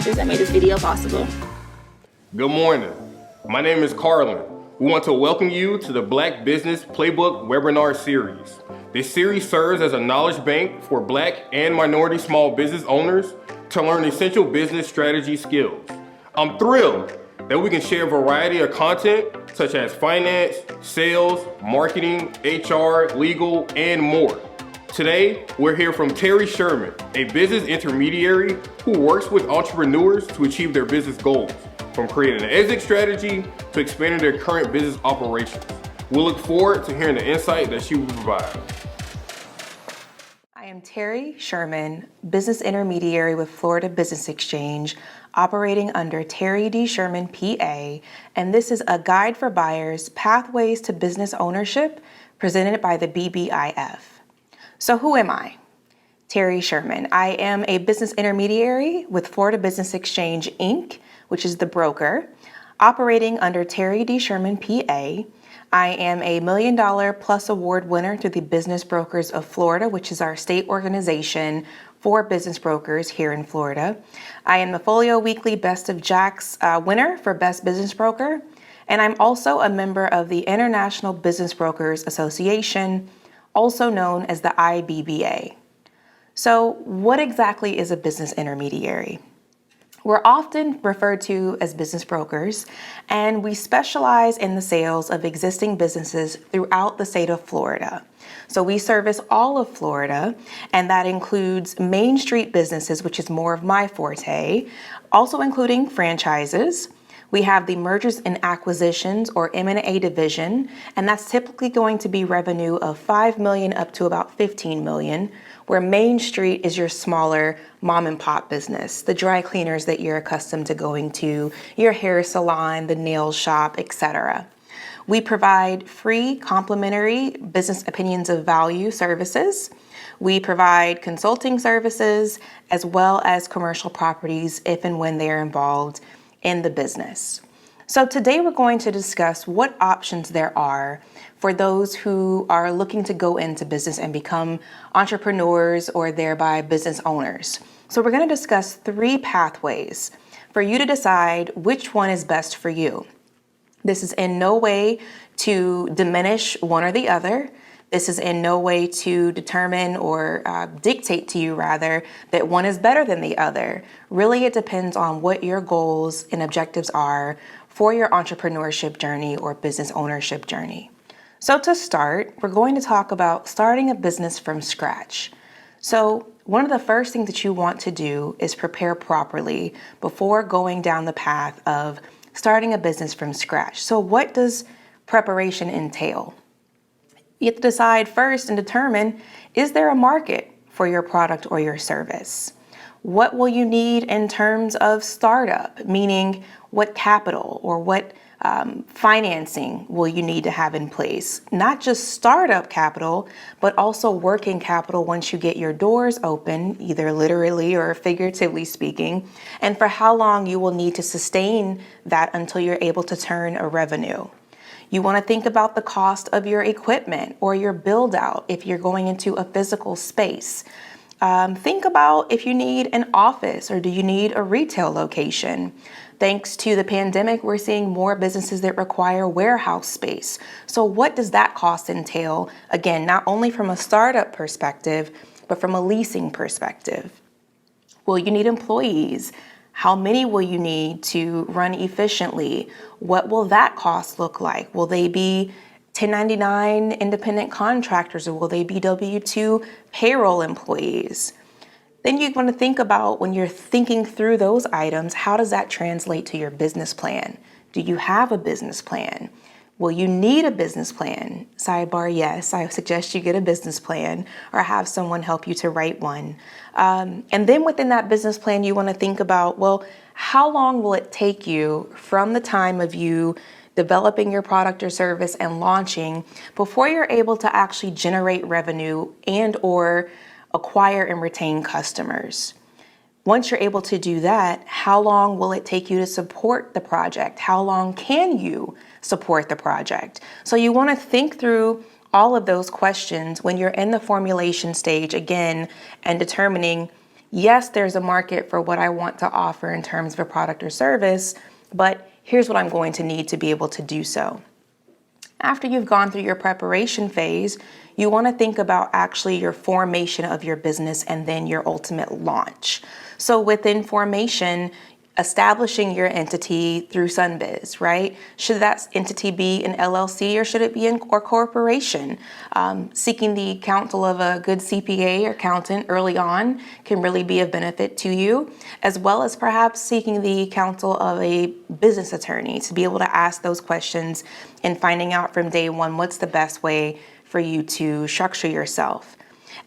sponsors that made this video possible. Good morning. My name is Carlin. We want to welcome you to the Black Business Playbook webinar series. This series serves as a knowledge bank for Black and minority small business owners to learn essential business strategy skills. I'm thrilled that we can share a variety of content such as finance, sales, marketing, HR, legal, and more. Today, we're here from Terry Sherman, a business intermediary who works with entrepreneurs to achieve their business goals, from creating an exit strategy to expanding their current business operations. We look forward to hearing the insight that she will provide. I am Terry Sherman, business intermediary with Florida Business Exchange, operating under Terri D Sherman, PA, and this is a guide for buyers, pathways to business ownership, presented by the BBIF. So who am I? Terry Sherman. I am a business intermediary with Florida Business Exchange, Inc., which is the broker, operating under Terri D Sherman, PA. I am a $1 million plus award winner through the Business Brokers of Florida, which is our state organization for business brokers here in Florida. I am the Folio Weekly Best of Jacks winner for Best Business Broker, and I'm also a member of the International Business Brokers Association, also known as the IBBA. So what exactly is a business intermediary? We're often referred to as business brokers, and we specialize in the sales of existing businesses throughout the state of Florida. So we service all of Florida, and that includes Main Street businesses, which is more of my forte, also including franchises. We have the mergers and acquisitions, or M&A division, and that's typically going to be revenue of $5 million up to about $15 million, where Main Street is your smaller mom and pop business, the dry cleaners that you're accustomed to going to, your hair salon, the nail shop, etc. We provide free complimentary business opinions of value services. We provide consulting services as well as commercial properties if and when they're involved in the business. So today we're going to discuss what options there are for those who are looking to go into business and become entrepreneurs or thereby business owners. So we're going to discuss 3 pathways for you to decide which one is best for you. This is in no way to diminish one or the other. This is in no way to determine or dictate to you, rather, that one is better than the other. Really, it depends on what your goals and objectives are for your entrepreneurship journey or business ownership journey. So to start, we're going to talk about starting a business from scratch. So one of the first things that you want to do is prepare properly before going down the path of starting a business from scratch. So what does preparation entail? You have to decide first and determine, is there a market for your product or your service? What will you need in terms of startup, meaning what capital or what financing will you need to have in place? Not just startup capital, but also working capital once you get your doors open, either literally or figuratively speaking, and for how long you will need to sustain that until you're able to turn a revenue. You want to think about the cost of your equipment or your build out if you're going into a physical space. Think about if you need an office or do you need a retail location. Thanks to the pandemic, we're seeing more businesses that require warehouse space. So what does that cost entail? Again, not only from a startup perspective, but from a leasing perspective. Will you need employees? How many will you need to run efficiently? What will that cost look like? Will they be 1099 independent contractors or will they be W-2 payroll employees? Then you want to think about, when you're thinking through those items, how does that translate to your business plan? Do you have a business plan? Will you need a business plan? Sidebar, yes, I suggest you get a business plan or have someone help you to write one. And then within that business plan, you want to think about, well, how long will it take you from the time of you developing your product or service and launching before you're able to actually generate revenue and or acquire and retain customers? Once you're able to do that, how long will it take you to support the project? How long can you support the project? So you want to think through all of those questions when you're in the formulation stage again and determining, Yes, there's a market for what I want to offer in terms of a product or service, but here's what I'm going to need to be able to do so. After you've gone through your preparation phase, you want to think about actually your formation of your business and then your ultimate launch. So within formation, establishing your entity through Sunbiz, right? Should that entity be an LLC or should it be a corporation? Seeking the counsel of a good CPA or accountant early on can really be of benefit to you, as well as perhaps seeking the counsel of a business attorney to be able to ask those questions and finding out from day one what's the best way for you to structure yourself.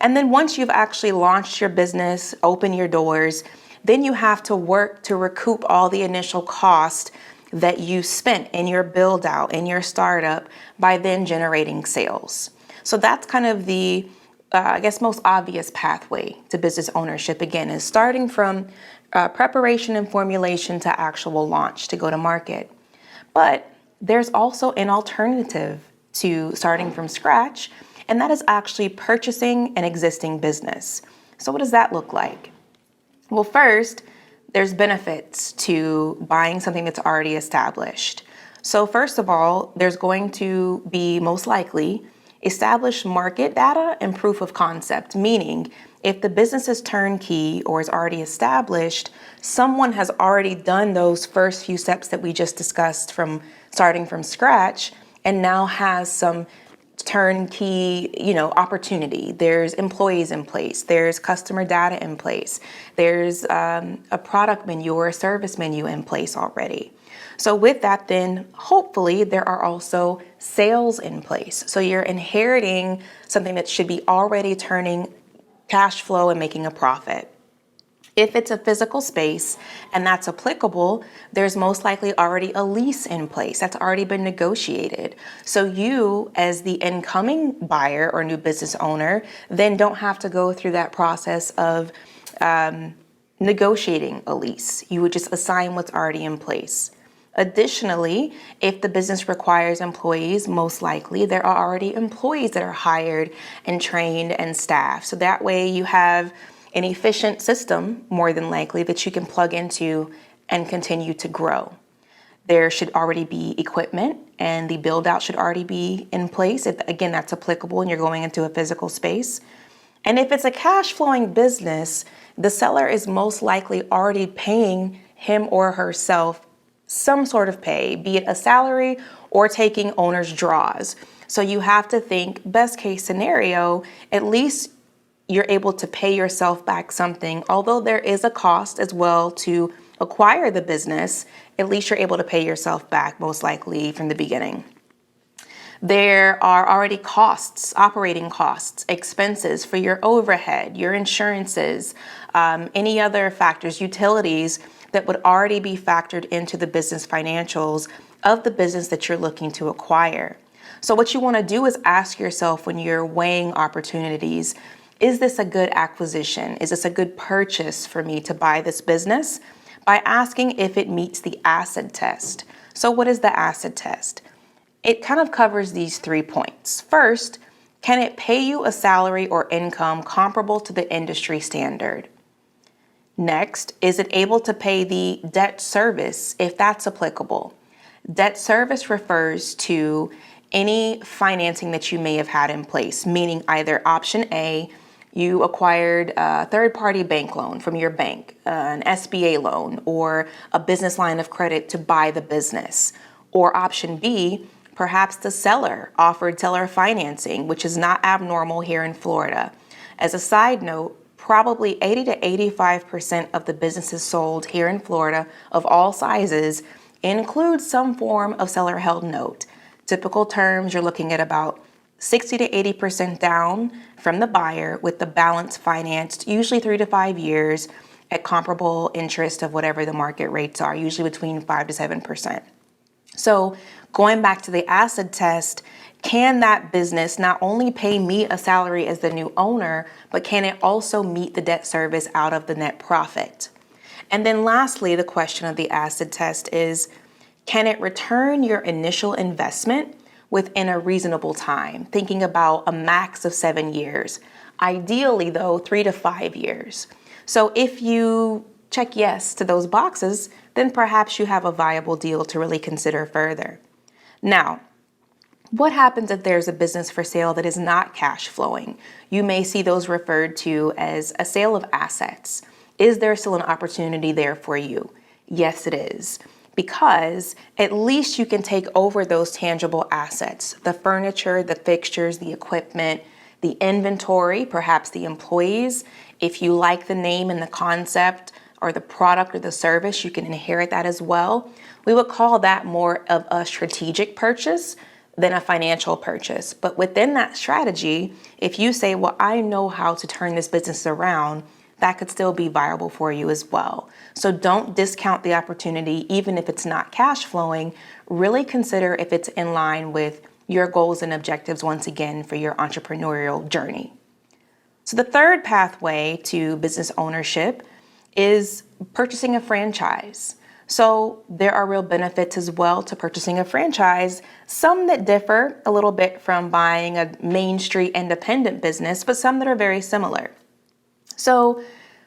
And then once you've actually launched your business, open your doors, then you have to work to recoup all the initial cost that you spent in your build out, in your startup, by then generating sales. So that's kind of the, most obvious pathway to business ownership, again, is starting from preparation and formulation to actual launch to go to market. But there's also an alternative to starting from scratch, and that is actually purchasing an existing business. So what does that look like? Well, first, there's benefits to buying something that's already established. So first of all, there's going to be most likely established market data and proof of concept, meaning if the business is turnkey or is already established, someone has already done those first few steps that we just discussed from starting from scratch and now has some turnkey, opportunity. There's employees in place. There's customer data in place. There's a product menu or a service menu in place already. So with that, then hopefully there are also sales in place. So you're inheriting something that should be already turning cash flow and making a profit. If it's a physical space and that's applicable, there's most likely already a lease in place that's already been negotiated. So you, as the incoming buyer or new business owner, then don't have to go through that process of negotiating a lease. You would just assign what's already in place. Additionally, if the business requires employees, most likely there are already employees that are hired and trained and staffed. So that way you have an efficient system, more than likely, that you can plug into and continue to grow. There should already be equipment and the build out should already be in place. If, again, that's applicable and you're going into a physical space. And if it's a cash flowing business, the seller is most likely already paying him or herself some sort of pay, be it a salary or taking owner's draws. So you have to think best case scenario, at least you're able to pay yourself back something. Although there is a cost as well to acquire the business, at least you're able to pay yourself back most likely from the beginning. There are already costs, operating costs, expenses for your overhead, your insurances, any other factors, utilities that would already be factored into the business financials of the business that you're looking to acquire. So what you want to do is ask yourself when you're weighing opportunities, is this a good acquisition? Is this a good purchase for me to buy this business? By asking if it meets the acid test. So what is the acid test? It kind of covers these 3 points. First, can it pay you a salary or income comparable to the industry standard? Next, is it able to pay the debt service if that's applicable? Debt service refers to any financing that you may have had in place, meaning either option A, you acquired a third-party bank loan from your bank, an SBA loan, or a business line of credit to buy the business. Or option B, perhaps the seller offered seller financing, which is not abnormal here in Florida. As a side note, probably 80 to 85% of the businesses sold here in Florida of all sizes include some form of seller-held note. Typical terms, you're looking at about 60 to 80% down from the buyer with the balance financed, usually 3 to 5 years at comparable interest of whatever the market rates are, usually between 5 to 7%. So going back to the acid test, can that business not only pay me a salary as the new owner, but can it also meet the debt service out of the net profit? And then lastly, the question of the acid test is, can it return your initial investment within a reasonable time? Thinking about a max of 7 years. Ideally, though, 3 to 5 years. So if you check yes to those boxes, then perhaps you have a viable deal to really consider further. Now, what happens if there's a business for sale that is not cash flowing? You may see those referred to as a sale of assets. Is there still an opportunity there for you? Yes, it is. Because at least you can take over those tangible assets, the furniture, the fixtures, the equipment, the inventory, perhaps the employees. If you like the name and the concept or the product or the service, you can inherit that as well. We would call that more of a strategic purchase than a financial purchase. But within that strategy, if you say, well, I know how to turn this business around, that could still be viable for you as well. So don't discount the opportunity, even if it's not cash flowing. Really consider if it's in line with your goals and objectives, once again, for your entrepreneurial journey. So the third pathway to business ownership is purchasing a franchise. So there are real benefits as well to purchasing a franchise, some that differ a little bit from buying a Main Street independent business, but some that are very similar. So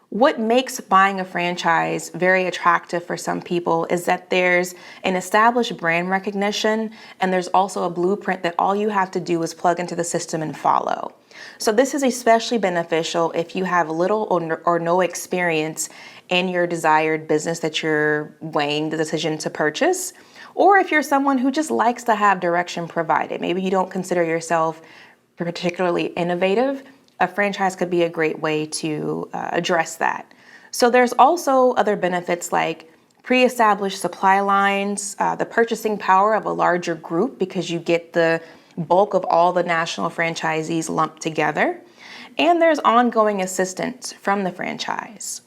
what makes buying a franchise very attractive for some people is that there's an established brand recognition, and there's also a blueprint that all you have to do is plug into the system and follow. So this is especially beneficial if you have little or no experience in your desired business that you're weighing the decision to purchase, or if you're someone who just likes to have direction provided. Maybe you don't consider yourself particularly innovative. A franchise could be a great way to address that. So there's also other benefits like pre-established supply lines, the purchasing power of a larger group because you get the bulk of all the national franchisees lumped together, and there's ongoing assistance from the franchise.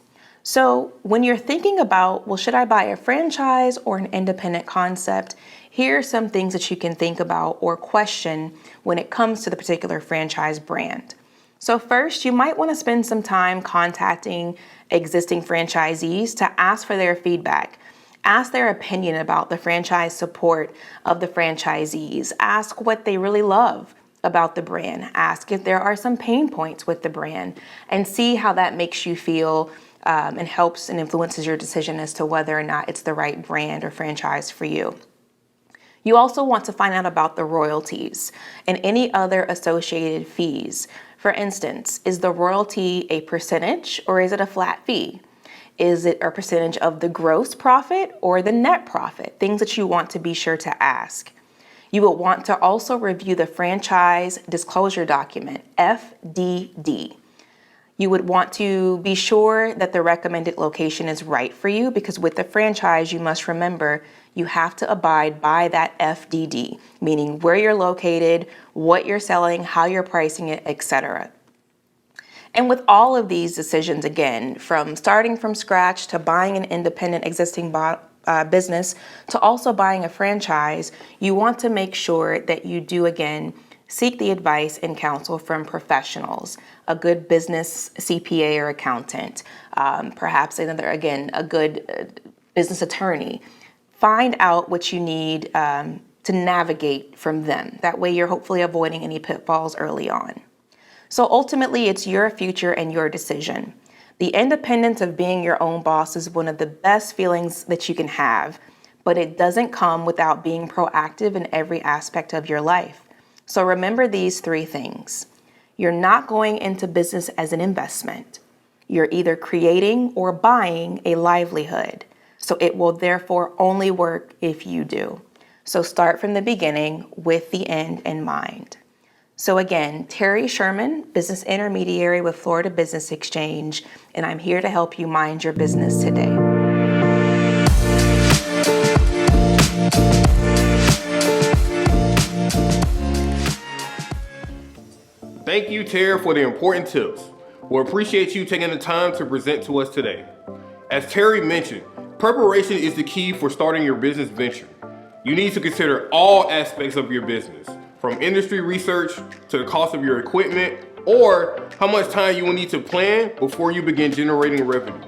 So when you're thinking about, well, should I buy a franchise or an independent concept? Here are some things that you can think about or question when it comes to the particular franchise brand. So first, you might want to spend some time contacting existing franchisees to ask for their feedback. Ask their opinion about the franchise support of the franchisees. Ask what they really love about the brand. Ask if there are some pain points with the brand, and see how that makes you feel and helps and influences your decision as to whether or not it's the right brand or franchise for you. You also want to find out about the royalties and any other associated fees. For instance, is the royalty a percentage or is it a flat fee? Is it a percentage of the gross profit or the net profit? Things that you want to be sure to ask. You will want to also review the franchise disclosure document, FDD. You would want to be sure that the recommended location is right for you, because with the franchise, you must remember you have to abide by that FDD, meaning where you're located, what you're selling, how you're pricing it, etc. And with all of these decisions, again, from starting from scratch to buying an independent existing business to also buying a franchise, you want to make sure that you do, again, seek the advice and counsel from professionals, a good business CPA or accountant, perhaps a good business attorney. Find out what you need to navigate from them. That way you're hopefully avoiding any pitfalls early on. So ultimately, it's your future and your decision. The independence of being your own boss is one of the best feelings that you can have, but it doesn't come without being proactive in every aspect of your life. So remember these three things. You're not going into business as an investment. You're either creating or buying a livelihood. So it will therefore only work if you do. So start from the beginning with the end in mind. So again, Terry Sherman, business intermediary with Florida Business Exchange, and I'm here to help you mind your business today. Thank you, Terry, for the important tips. We appreciate you taking the time to present to us today. As Terry mentioned, preparation is the key for starting your business venture. You need to consider all aspects of your business, from industry research to the cost of your equipment, or how much time you will need to plan before you begin generating revenue.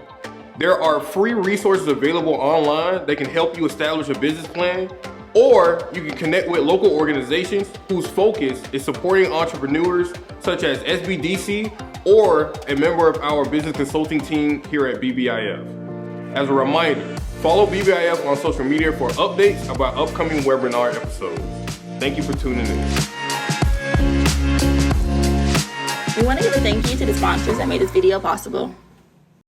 There are free resources available online that can help you establish a business plan, or you can connect with local organizations whose focus is supporting entrepreneurs such as SBDC or a member of our business consulting team here at BBIF. As a reminder, follow BBIF on social media for updates about upcoming webinar episodes. Thank you for tuning in. We want to give a thank you to the sponsors that made this video possible.